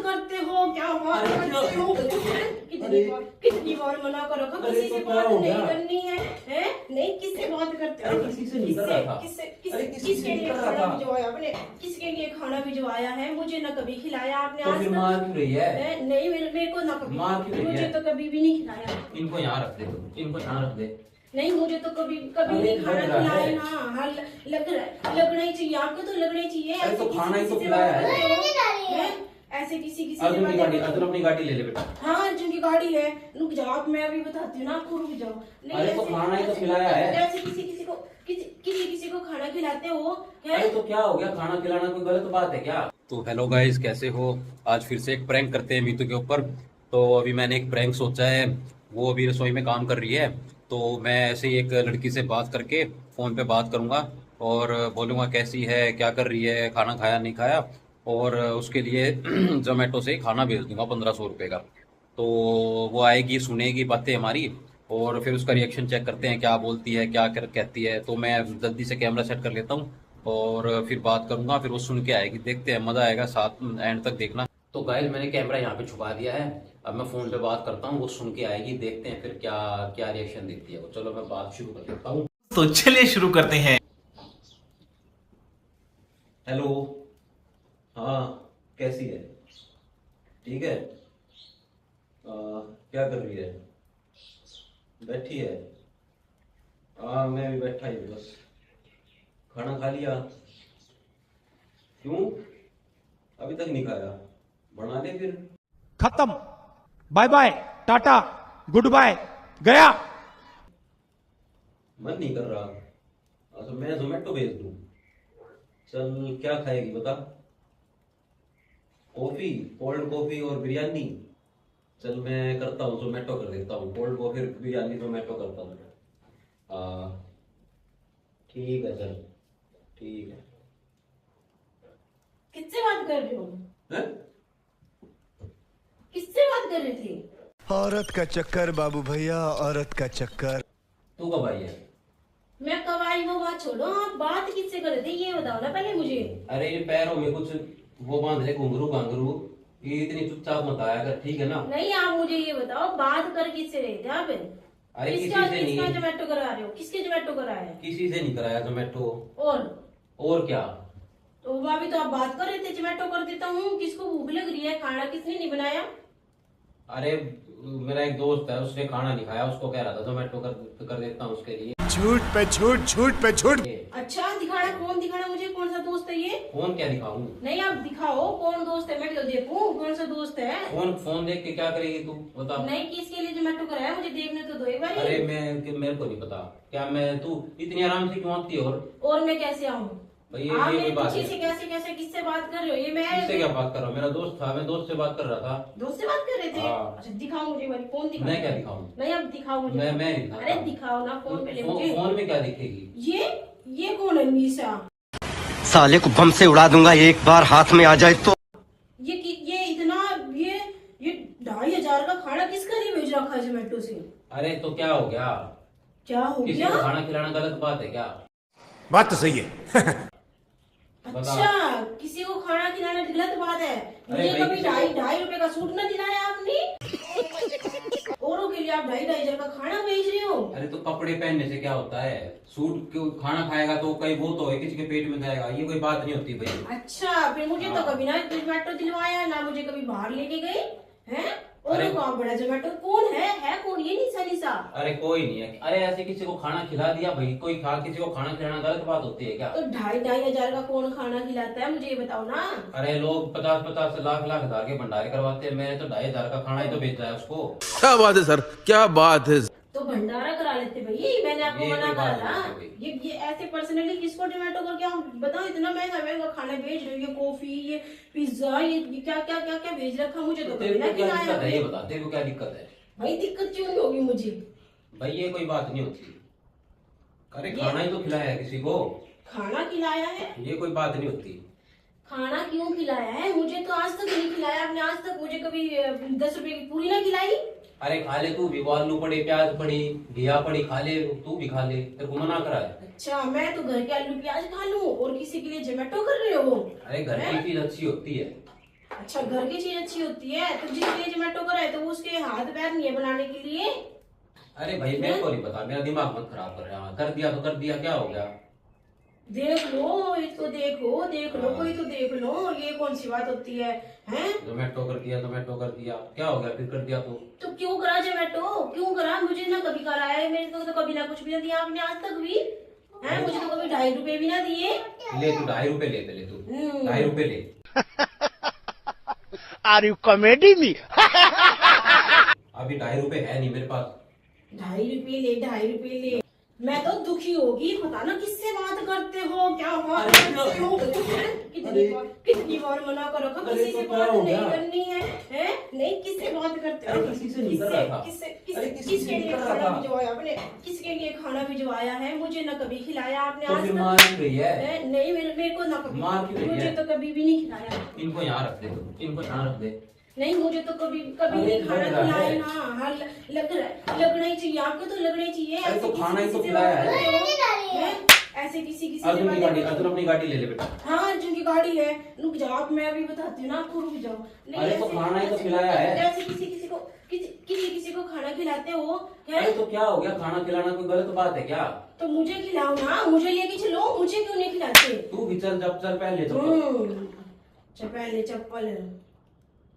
करते हो, क्या बात करते हो? कितनी बार मना करो कि किसी से बात नहीं करनी है, हैं? नहीं, किससे बात करते हो? किसी से नहीं कर रहा था। किसके लिए खाना भिजवाया आपने? किसके लिए खाना भिजवाया है? मुझे न कभी खिलाया आपने तो आज फिर तक। मार क्यों रही है? नहीं, मेरे को ना कभी, मार क्यों रही मुझे है? तो कभी भी नहीं खिलाया। इनको यहाँ रख दे, इनको यहाँ रख दे। नहीं, मुझे तो कभी नहीं खाना खिलाया ना। हाँ, लगना ही चाहिए आपको, तो लगना ही चाहिए। अरे तो खाना ही तो खिलाया है। ऐसे किसी अर्जुन की गाड़ी, अर्जुन अपनी गाड़ी ले ले बेटा। हाँ, अर्जुन की गाड़ी है। रुक जाओ, आप, मैं अभी बताती हूँ ना आपको, रुक जाओ। अरे तो खाना ही तो खिलाया है। ऐसे किसी को खाना खिलाते हो? अरे तो क्या हो गया, खाना खिलाना कोई गलत बात है क्या? तो हेलो गाइस, कैसे हो? आज फिर से एक प्रैंक करते हैं मीतू के ऊपर। तो अभी मैंने एक प्रैंक सोचा है। वो अभी रसोई में काम कर रही है, तो मैं ऐसे ही एक लड़की से बात करके फ़ोन पे बात करूंगा और बोलूंगा कैसी है, क्या कर रही है, खाना खाया नहीं खाया, और उसके लिए जोमेटो से ही खाना भेज दूंगा 1500 रुपये का। तो वो आएगी, सुनेगी बातें हमारी, और फिर उसका रिएक्शन चेक करते हैं, क्या बोलती है, क्या कहती है। तो मैं जल्दी से कैमरा सेट कर लेता हूँ और फिर बात करूंगा, फिर वो सुन के आएगी। देखते हैं, मज़ा आएगा, साथ एंड तक देखना। तो गाइस, मैंने कैमरा यहाँ पे छुपा दिया है। अब मैं फ़ोन पे बात करता हूँ, वो सुन के आएगी। देखते हैं फिर क्या क्या रिएक्शन देती है वो। चलो मैं बात शुरू कर देता हूँ। तो चलिए शुरू करते हैं। हेलो। हाँ, कैसी है? ठीक है। क्या कर रही है? बैठी है? हाँ, मैं भी बैठा ही हूँ बस। खाना खा लिया? क्यों अभी तक नहीं खाया? बना ले फिर। खत्म, bye bye, tata, goodbye, गया। मन नहीं कर रहा। तो मैं जोमेटो भेज दूँ? चल, क्या खाएगी बता? कॉफी, कोल्ड कॉफी और बिरयानी। चल, मैं करता हूँ, जोमेटो कर देता हूँ। कोल्ड कॉफी और बिरयानी जोमेटो करता हूँ। हाँ ठीक है, चल ठीक है। किससे बात कर रहे हो? हैं? किससे बात कर रहे थे? औरत का चक्कर बाबू भैया, औरत का चक्कर। तू कब आई है? मैं कब आई वो बात छोड़ो, आप बात किससे कर रहे थे ये बताओ ना पहले मुझे। अरे ये पैरों में कुछ वो बांध ले, घुंघरू घांघरू। ये इतनी चुपचाप मत आया कर, ठीक है ना? नहीं, आप मुझे ये बताओ, बात कर किससे रहे थे आप? अरे किसका किसी से नहीं, जोमेटो करा रहे हो? किसके जोमेटो कराया है? किसी से नहीं कराया जोमेटो। और क्या? तो अभी तो आप बात कर रहे थे, जोमेटो कर देता हूँ। किसको भूख लग रही है? खाना किसने नहीं बनाया? अरे मेरा एक दोस्त है, उसने खाना नहीं खाया, उसको कह रहा था जोमेटो कर देता हूँ उसके लिए। झूठ पे झूठ, झूठ पे झूठ। अच्छा, दिखाना, कौन दिखाना मुझे, कौन सा दोस्त है ये? फोन क्या दिखाऊं? नहीं, आप दिखाओ कौन दोस्त है, मैं भी तो देखूं कौन सा दोस्त है। फोन देख के क्या करेगी तू, बता। नहीं, किसके लिए जोमेटो कराया मुझे देखने तो दो एक बार। अरे मेरे को नहीं पता। क्या मैं, तू इतनी आराम से क्यों आती है? और मैं कैसे आऊँ? भाई आप ये मेरे बात पीछे है। से कैसे किससे बात कर रहे हो? ये मैं किससे क्या बात कर रहा हूँ? मेरा दोस्त था, मैं दोस्त से बात कर रहा था। दोस्त से बात कर रहे थे? हाँ। अच्छा, दिखाओ मुझे वाली, फोन दिखाओ। मैं क्या दिखाऊं? नहीं, अब दिखाओ मुझे। मैं नहीं दिखाता। अरे दिखाओ ना फोन पहले मुझे। फोन में क्या दिखेगी? ये कौन है मीसा? साले को बम से उड़ा दूंगा एक बार हाथ में आ जाए तो। ये इतना, ये 2500 का खाना किसका लिए भेज रखा है जोमेटो से? अरे तो क्या हो गया? क्या हो किसी गया? को खाना खिलाना गलत बात है क्या? बात तो सही है। अच्छा, किसी को खाना खिलाना गलत बात है? अरे मुझे कभी 2.5 रुपए का सूट न दिलाया आपने? औरों के लिए आप 2.5 का खाना भेज रहे हो? अरे तो कपड़े पहनने से क्या होता है? सूट क्यों? खाना खाएगा तो कहीं वो तो है, किसी के पेट में जाएगा, ये कोई बात नहीं होती भाई। अच्छा, फिर मुझे तो हाँ। कभी ना जोमेटो दिलवाया, ना मुझे कभी बाहर लेके गए हैं। और अरे कौन बड़ा जोमेटो, कौन है कौन ये निशा? अरे कोई नहीं है। अरे ऐसे किसी को खाना खिला दिया भाई, कोई किसी को खाना खिलाना गलत बात होती है क्या? तो 2.5 का कौन खाना खिलाता है मुझे ये बताओ ना। अरे लोग 50 लाख हजार के भंडारे करवाते हैं, मैंने तो 2.5 का खाना ही तो भेजा है उसको। क्या बात है सर, क्या बात है। तो भंडारा करा लेते भाई, मैंने आपको ये मना कोई करा बात था। नहीं है ये ऐसे पर्सनली किसको जोमेटो करके हम बताओ, इतना महंगा खाना भेज रहे हो, ये कॉफी, ये पिज्जा, ये क्या भेज रखा मुझे तो कभी तेरे ना को क्या खिलाया। दिक्कत है ये बता, तेरे को क्या दिक्कत है? भाई दिक्कत क्यों नहीं होगी मुझे? भाई ये कोई बात नहीं होती। अरे ये- खाना ही तो खिलाया है किसी को, खाना खिलाया है? ये कोई बात नहीं होती। खाना क्यों खिलाया है? मुझे तो आज तक नहीं खिलाया आपने, आज तक मुझे कभी 10 रुपए की पूरी ना खिलाई। अरे खा ले तू भी, आलू पड़े, प्याज पड़ी, घिया पड़ी, खा ले तू भी, खा ले, तेरे को मना करा है? अच्छा, मैं तो घर के आलू प्याज खा लूं और किसी के लिए जोमेटो कर रहे हो? अरे घर की चीज अच्छी होती है। अच्छा, घर की चीज अच्छी होती है तो जिसके जोमेटो कराए तो उसके हाथ पैर नहीं है बनाने के लिए। अरे भाई मेरे को नहीं पता, मेरा दिमाग मत खराब कर रहा। कर दिया तो कर दिया, क्या हो गया? देख लो, इसको देखो, देख लो, कोई तो देख लो, ये कौन सी बात होती है? हैं? जोमेटो कर दिया, जोमेटो कर दिया, क्या हो गया फिर? कर दिया तो क्यों करा जोमेटो? क्यों करा? मुझे ना कभी करा है, मेरे को तो कभी ना कुछ भी ना दिया आपने आज तक भी। हैं? मुझे तो कभी 2.5 रुपए भी ना दिए। ले तू 2.5 रुपए ले, पहले तू 2.5 रुपए ले। Are you comedy me? अभी 2.5 रुपए है नहीं मेरे पास। 2.5 रुपए ले, 2.5 रुपए ले। मैं तो दुखी होगी, पता ना किससे बात करते हो, क्या बात करते हो? कितनी बार मना कर रखा, किसी से बात नहीं करनी है, हैं? नहीं, किससे बात करते हो? किसी से नहीं कर रहा था। किसके लिए खाना भिजवाया आपने? किसके लिए खाना भिजवाया है? मुझे ना कभी खिलाया आपने तो आज फिर तक। मार क्यों रही है? नहीं, मेरे को ना कभी, मार क्यों रही मुझे है? तो कभी भी नहीं खिलाया। इनको यहाँ रख दे, इनको यहाँ रख दे। नहीं, मुझे तो कभी नहीं खाना खिलाया ना। हाँ, लगना ही चाहिए आपको, तो लगना ही चाहिए। अरे तो ऐसे खाना ही तो किसी से खिलाया बात है। करते हो? हैं? ऐसे किसी से अर्जुन की बात गाड़ी, करते हो? अर्जुन अपनी गाड़ी ले ले बेटा। हाँ, अर्जुन की गाड़ी है। रुक जाओ, आप, मैं अभी बताती हूँ ना आपको, रुक जाओ। नहीं, अरे तो खाना ही तो खिलाया है। ऐसे किसी को खाना खिलाते हो? अरे तो क्या हो गया? खाना खिलाना कोई गलत बात है क्या? तो मुझे खिलाओ ना, मुझे लेके चलो, मुझे क्यों नहीं खिलाते? तू भी चल, जब चल पहन ले पहले चप्पल,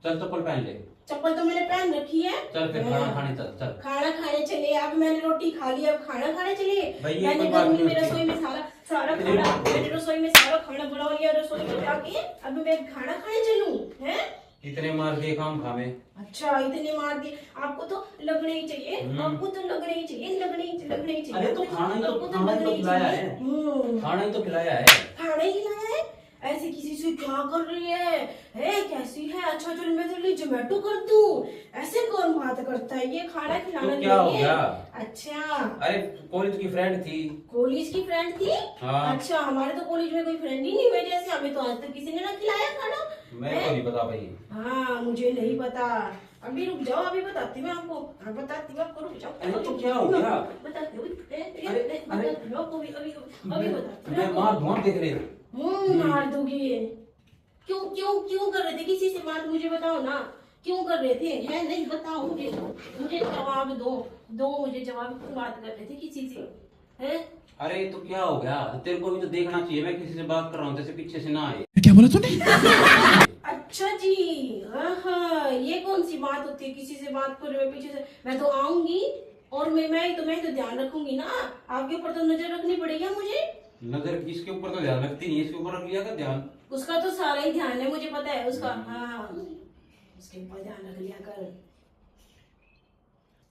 चल चप्पल पहन ले। चप्पल तो मैंने पहन रखी है। चल फिर खाना खाने चल, चल। खाना खाने चले, अब मैंने रोटी खा ली, अब खाना खाने चले। भैया, मैंने कोई बात नहीं मेरे होती। रसोई में सारा खाना, मैंने रसोई में सारा खाना बना लिया, रसोई में जाके अब मैं खाना खाने चलूं? हैं? इतने मार दिए काम खामे। अच्छा, इतने मार दिए, आपको तो लगने ही चाहिए, आपको तो लगने ही चाहिए, लगने ही चाहिए। अरे तो खाना ही तो आपको खाना ही तो लगने ही खिलाया चाहिए। है। खाना ही तो खिलाया है। खाना ही खिलाया है? ऐसे किसी से क्या कर रही है? कैसी है? अच्छा चल, मैं तेरे लिए जोमेटो कर दूं। ऐसे कौन बात करता है? ये खाना खिलाना तो क्या हो नहीं है। गया? अच्छा, अरे कॉलेज की फ्रेंड थी। कॉलेज की फ्रेंड थी? हाँ। अच्छा, हमारे तो कॉलेज में कोई फ्रेंड ही नहीं हुए जैसे, हमें तो आज तक किसी ने ना खिलाया खाना। मेरे को नहीं पता भाई। हाँ, मुझे नहीं पता। अभी रुक जाओ, अभी बताती हूँ आपको। हाँ, बताती हूँ आपको, रुक जाओ। अरे तो क्या हो गया? बताती हूँ, अरे बताती हूँ आपको, अभी बताती हूँ मैं आपको। मार धुआं देख रहे। मार दोगे? क्यों कर रहे थे किसी से बात? मुझे बताओ ना, क्यों कर रहे थे? है नहीं, बताओ मुझे जवाब दो मुझे जवाब। क्यों बात कर रहे थे किसी से? है? अरे तो क्या हो गया? तेरे को भी तो देखना चाहिए, मैं किसी से बात कर रहा हूँ, जैसे पीछे से ना आए। क्या बोला तूने? अच्छा जी, हाँ, ये कौन सी बात होती है? किसी से बात कर रहे हो पीछे से? मैं तो आऊंगी और मैं तो ध्यान रखूंगी ना, आपके ऊपर तो नजर रखनी पड़ेगी मुझे। नजर इसके ऊपर तो ध्यान रखती नहीं है, इसके ऊपर रख लिया का ध्यान। उसका तो सारा ही ध्यान है, मुझे पता है उसका। हाँ, उसके ऊपर ध्यान रख लिया कर।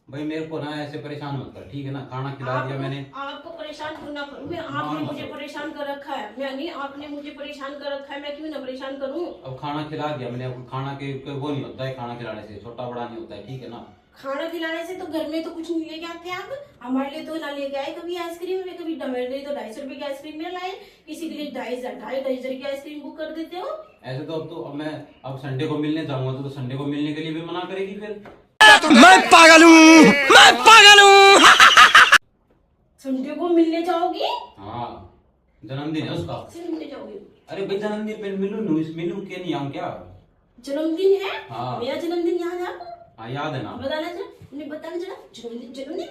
भाई मेरे को ना ऐसे परेशान मत कर, ठीक है ना? खाना खिला दिया मैंने। आपको परेशाान क्यों ना करूं मैं? आपने मुझे परेशान कर रखा है। नहीं, आपने मुझे परेशाान कर रखा है, मैं क्यों ना परेशान करूं? अब खाना खिला दिया मैंने, अब खाना के वो नहीं होता है, खाना खिलाने से छोटा बड़ा नहीं होता है, ठीक है ना? खाना खिलाने से तो घर में तो कुछ नहीं लेके आते आप। हमारे लिए तो ना लेके आए कभी आइसक्रीम में, कभी मेरे लिए तो 250 रुपए की आइसक्रीम में लाए, किसी के लिए 2.5 की आइसक्रीम बुक कर देते हो। ऐसे तो अब मैं संडे को मिलने जाऊंगा तो संडे को मिलने के लिए भी मना करेगी फिर? मैं पागल हूँ। संडे को मिलने जाओगी? हाँ, जन्मदिन है उसका। किससे मिलने जाओगी? अरे भाई जन्मदिन पे मिलूं के नहीं आऊं क्या? जन्मदिन है? हाँ। मेरा जन्मदिन याद है आपको? हाँ याद है ना। बताना जरा, उन्हें बताना जरा। जन्मदिन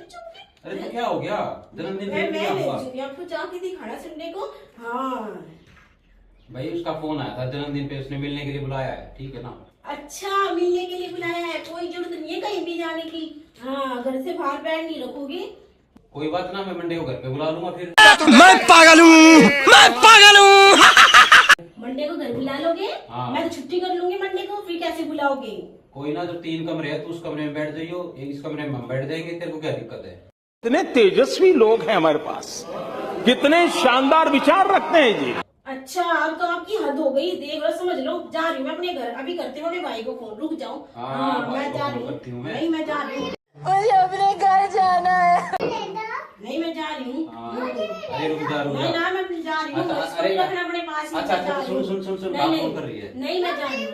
अरे तो क्या हो गया? जन्मदिन पे मैं नहीं आऊंगा भेजूंगी आपको जाके दिखाना संडे को। हाँ, भाई, उसका फोन आया था जन्मदिन पे, उसने मिलने के लिए बुलाया है, ठीक है ना? अच्छा, मिलने के लिए बुलाया है, कोई जरूरत नहीं है कहीं भी जाने की। हाँ, घर से बाहर पैर नहीं रखोगे। कोई बात ना, मैं मंडे को घर पे बुला लूंगा फिर। मैं पागल हूँ। मंडे को घर बुला लोगे? हाँ। मैं तो छुट्टी कर लूंगी मंडे को, फिर कैसे बुलाओगे? कोई ना, जो 3 कमरे है, तू उस कमरे में बैठ जाइयो, इस कमरे में हम बैठ जाएंगे, तेरे को क्या दिक्कत है? कितने तेजस्वी लोग हैं हमारे पास, कितने शानदार विचार रखते हैं जी। अच्छा, अब तो आपकी हद हो गई, देख लो, समझ लो। जा रही हूँ मैं अपने घर, अभी करते हो अपने भाई को फोन। रुक जाओ। हाँ, भाई मैं को जा फोन रही करती हूँ हूँ। मैं। नहीं, मैं जा रही हूँ। मुझे अपने घर जाना है। नहीं, मैं जा रही हूँ। हाँ, अरे रुक जा नहीं ना, मैं अपनी जा रही हूँ। अच्छा, इसको अरे भी रखना अपने पास ही। अच्छा, मैं जा रही हूँ। सुन, नहीं, काम नहीं, कौन कर रही है? नहीं, मैं जा रही हूँ।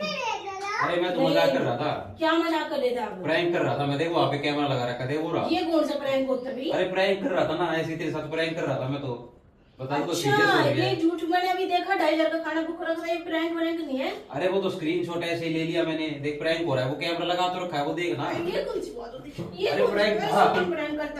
अरे मैं तो मजाक कर रहा था। क्या मजाक कर रहे थे आप? प्रैंक कर रहा था मैं, देख वहाँ पे कैमरा लगा रखा था, वो रहा। ये कौन सा प्रैंक होता है? अरे प्रैंक कर रहा था ना, ऐसे तेरे साथ प्रैंक कर रहा था मैं तो। बता तो अच्छा सीरियस हो गया ये झूठ मैंने अभी देखा 2,500 का खाना बुक रखा था, ये प्रैंक व्रैंक नहीं है। अरे वो तो स्क्रीनशॉट ऐसे ही ले लिया मैंने, देख प्रैंक हो रहा है, वो कैमरा लगा तो रखा है, वो देखना। ये कौन सी बात होती है? ये अरे कौन सी prank बात था। है? प्रैंक करता